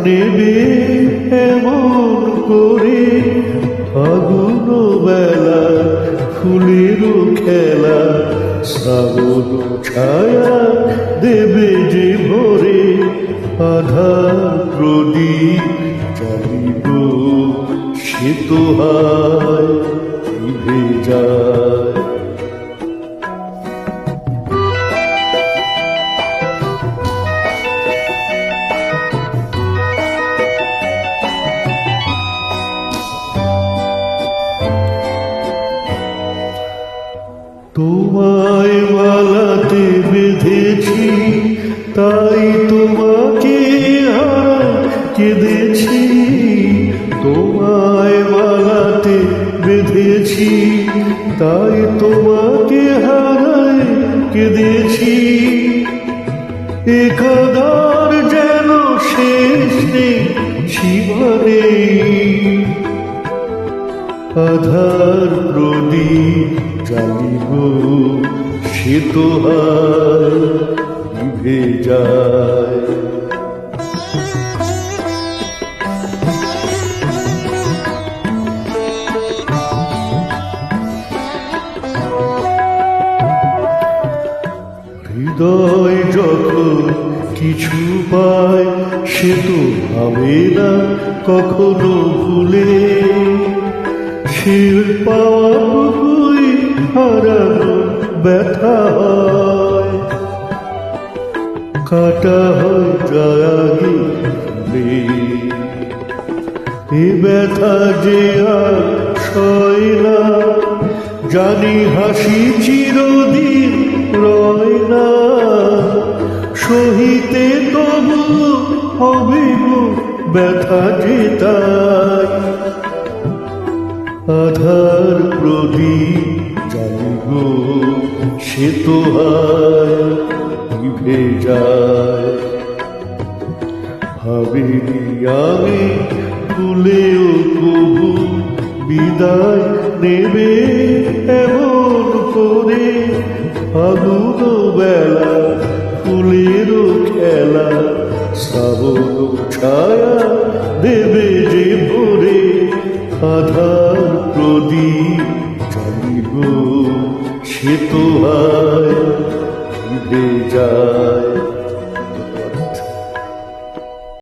নেবে এমন করে ফাগুন বেলা ফুলের খেলা শ্রাবণ ছায়া দেবে যে ভরে আধার প্রদীপ জ্বালিব সে তো হয় নিভে যায়। তোমায় মালাতে বেঁধেছি তাই তোমাকে কেঁদেছি, তোমায় মালাতে বেঁধেছি তাই তোমাকে হারায় কেঁদেছি। একাদার যেন শেষ নেই সীমা নেই, আধার প্রদীপ জ্বালিব সে তো হয় নিভে যায়। হৃদয় যখন কিছু পায় সে তো ভাবে না কখনো ভুলে, সে পাওয়াটুকুই হারানো ব্যথা হয়, কাটা হয় যায় ফুলে। এ ব্যথা যে আর সয় না, জানি হাসি চিরদিন রয় না, সহিতে তবু হবে গো ব্যথা যে তাই। আধার প্রদীপ জ্বালিব সে তো হয় নিভে যায়। ভাবিনি আমি ভুলেও কবু বিদায় নেবে এমন করে ফাগুন বেলা ফুলের খেলা শ্রাবণ ছায়া দেবে যে ভরে আধার প্রদীপ জ্বালিব সে তো হয় নিভে যায়।